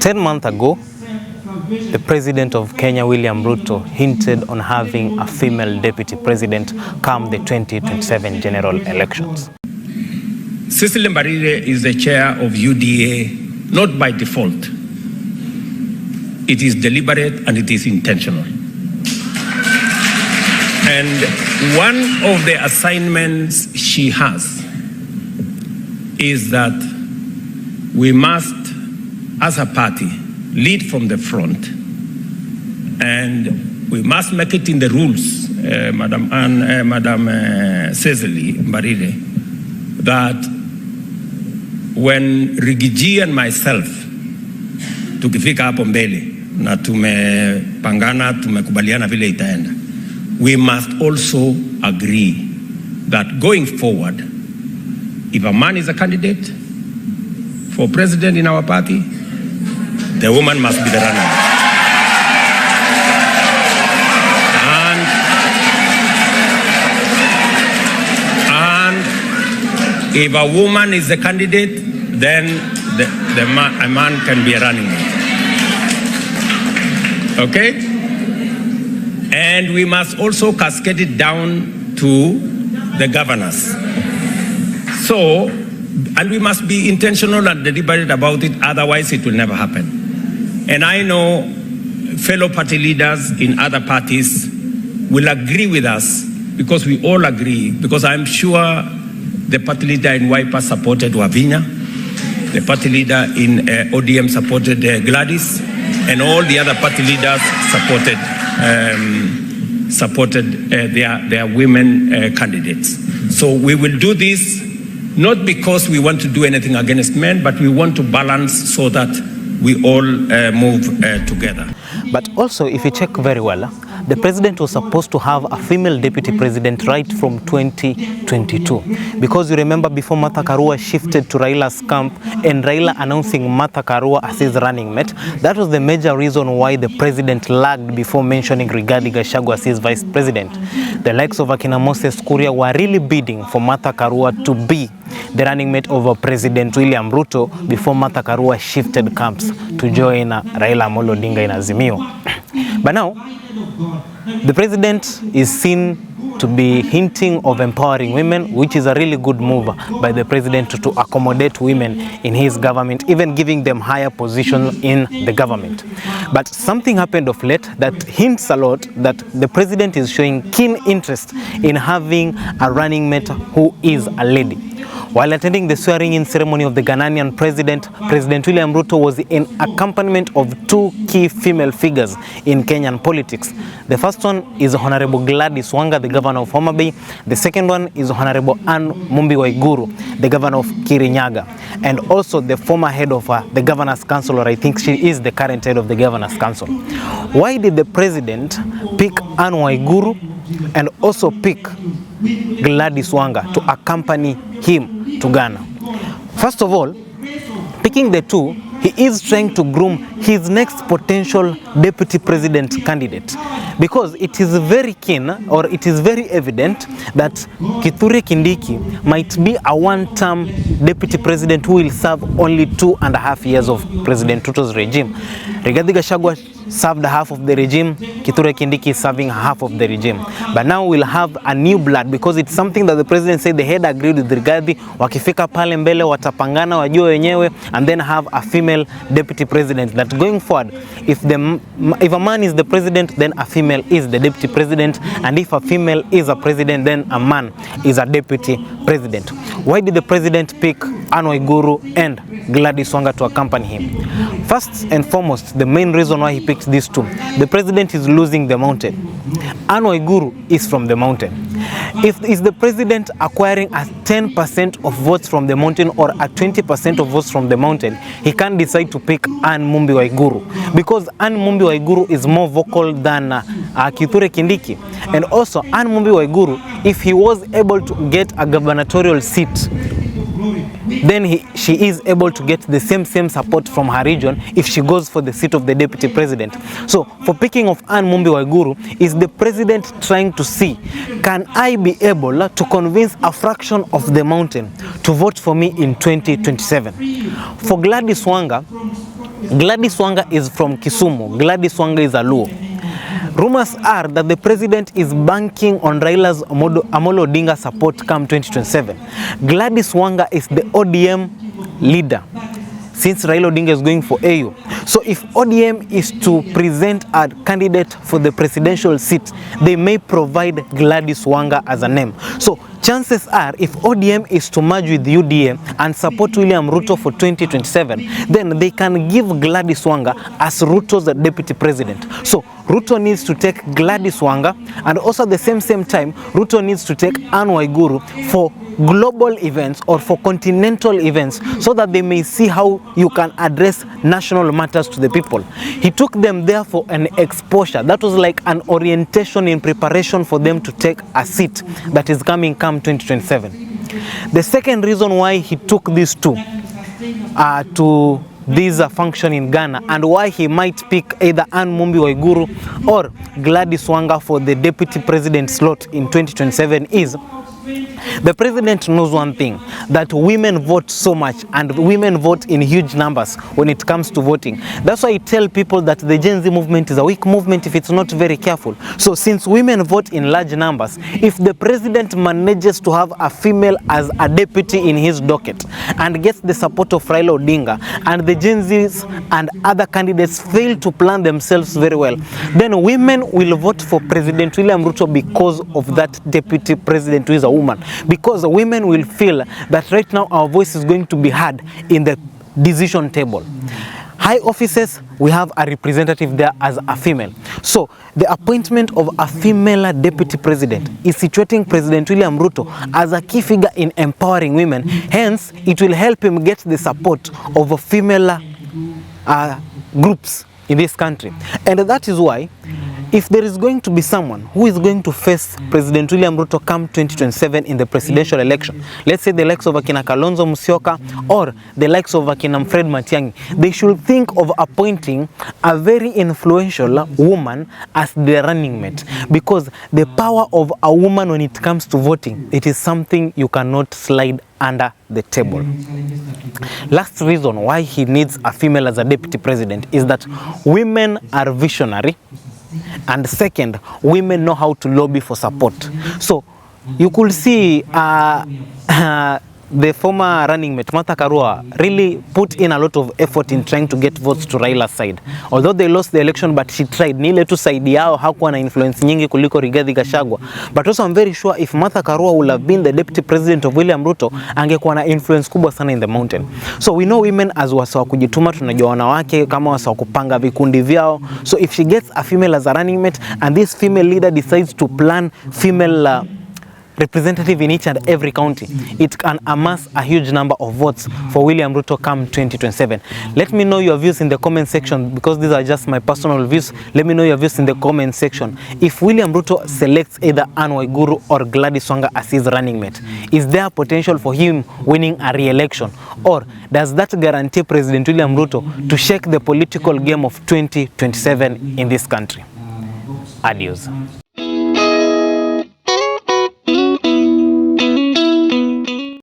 10 months ago, the President of Kenya, William Ruto, hinted on having a female deputy president come the 2027 general elections. Cecily Mbarire is the chair of UDA, not by default. It is deliberate and it is intentional. And one of the assignments she has is that we must, as a party, lead from the front, and we must make it in the rules, Madam Cecily Mbarire, that when Rigiji and myself tukifika hapo mbele na tumepangana, tumekubaliana vile itaenda, we must also agree that going forward, if a man is a candidate for president in our party, the woman must be the runner. And if a woman is the candidate, then a man can be a running mate. Okay? And we must also cascade it down to the governors. So, and we must be intentional and deliberate about it, otherwise it will never happen. And I know fellow party leaders in other parties will agree with us, because we all agree, because I'm sure the party leader in Wiper supported Wavinya, the party leader in ODM supported Gladys, and all the other party leaders supported their women candidates. So we will do this not because we want to do anything against men, but we want to balance so that we all move together. But also, if you check very well, the president was supposed to have a female deputy president right from 2022. Because you remember before Martha Karua shifted to Raila's camp and Raila announcing Martha Karua as his running mate, that was the major reason why the president lagged before mentioning Rigathi Gachagua as his vice president. The likes of Akina Moses Kuria were really bidding for Martha Karua to be the running mate of President William Ruto before Martha Karua shifted camps to join Raila Amolo Odinga in Azimio. But now, the president is seen to be hinting of empowering women, which is a really good move by the president to accommodate women in his government, even giving them higher position in the government. But something happened of late that hints a lot that the president is showing keen interest in having a running mate who is a lady. While attending the swearing-in ceremony of the Ghanaian president, President William Ruto was in accompaniment of two key female figures in Kenyan politics. The first one is Honorable Gladys Wanga, the governor of Homa Bay. The second one is Honorable Mumbi Waiguru, the governor of Kirinyaga, and also the former head of the governor's council, or I think she is the current head of the governor's council. Why did the president pick Anne Waiguru and also pick Gladys Wanga to accompany him to Ghana? First of all, picking the two, he is trying to groom his next potential deputy president candidate, because it is very keen, or it is very evident, that Kithure Kindiki might be a one-term deputy president who will serve only 2.5 years of President Ruto's regime. Rigathi Gachagua served half of the regime, Kithure Kindiki is serving half of the regime. But now we'll have a new blood, because it's something that the president said they had agreed with Rigathi, wakifika pale mbele watapangana wajue wenyewe, and then have a female deputy president, that going forward, if a man is the president, then a female is the deputy president, and if a female is a president, then a man is a deputy president. Why did the president pick Anne Waiguru and Gladys Wanga to accompany him? First and foremost, the main reason why he picked these two, the president is losing the mountain. Anne Waiguru is from the mountain. Is the president acquiring a 10% of votes from the mountain or a 20% of votes from the mountain, he can't decide to pick Anne Mumbi Waiguru, because Anne Mumbi Waiguru is more vocal than Kithure Kindiki. And also Anne Mumbi Waiguru, if he was able to get a gubernatorial seat then she is able to get the same support from her region if she goes for the seat of the deputy president. So for picking of Mumbi Waiguru, is the president trying to see, can I be able to convince a fraction of the mountain to vote for me in 2027? For Gladys Wanga is from Kisumu. Gladys Wanga is a Luo. Rumors are that the president is banking on Raila's Amolo Odinga support come 2027. Gladys Wanga is the ODM leader since Raila Odinga is going for AU. So if ODM is to present a candidate for the presidential seat, they may provide Gladys Wanga as a name. So chances are, if ODM is to merge with UDA and support William Ruto for 2027, then they can give Gladys Wanga as Ruto's deputy president. So Ruto needs to take Gladys Wanga, and also at the same time, Ruto needs to take Anne Waiguru for global events or for continental events, so that they may see how you can address national matters to the people. He took them there for an exposure. That was like an orientation in preparation for them to take a seat that is coming come 2027. The second reason why he took these two to this function in Ghana, and why he might pick either Anne Mumbi Waiguru or Gladys Wanga for the deputy president slot in 2027 is, the president knows one thing, that women vote so much, and women vote in huge numbers when it comes to voting. That's why I tell people that the Gen Z movement is a weak movement if it's not very careful. So since women vote in large numbers, if the president manages to have a female as a deputy in his docket and gets the support of Raila Odinga, and the Gen Zs and other candidates fail to plan themselves very well, then women will vote for President William Ruto because of that deputy president who is a woman. Because women will feel that right now our voice is going to be heard in the decision table. High offices, we have a representative there as a female. So the appointment of a female deputy president is situating President William Ruto as a key figure in empowering women. Hence, it will help him get the support of female groups in this country. And that is why, if there is going to be someone who is going to face President William Ruto come 2027 in the presidential election, let's say the likes of Akina Kalonzo Musyoka or the likes of Akina Fred Matiang'i, they should think of appointing a very influential woman as their running mate, because the power of a woman when it comes to voting, it is something you cannot slide under the table. Last reason why he needs a female as a deputy president is that women are visionary, and second, women know how to lobby for support. So you could see the former running mate Martha Karua really put in a lot of effort in trying to get votes to Raila's side. Although they lost the election, but she tried. Ni ile tu side yao hakuwa na influence nyingi kuliko Rigathi Gachagua. But also I'm very sure if Martha Karua would have been the deputy president of William Ruto, angekuwa na influence kubwa sana in the mountain. So we know women as wasa wa kujituma, tunajua wanawake kama wasa wa kupanga vikundi vyao. So if she gets a female as a running mate, and this female leader decides to plan female representative in each and every county, it can amass a huge number of votes for William Ruto come 2027. Let me know your views in the comment section, because these are just my personal views. Let me know your views in the comment section. If William Ruto selects either Anne Waiguru or Gladys Wanga as his running mate, is there potential for him winning a re-election, or does that guarantee President William Ruto to shake the political game of 2027 in this country? Adios.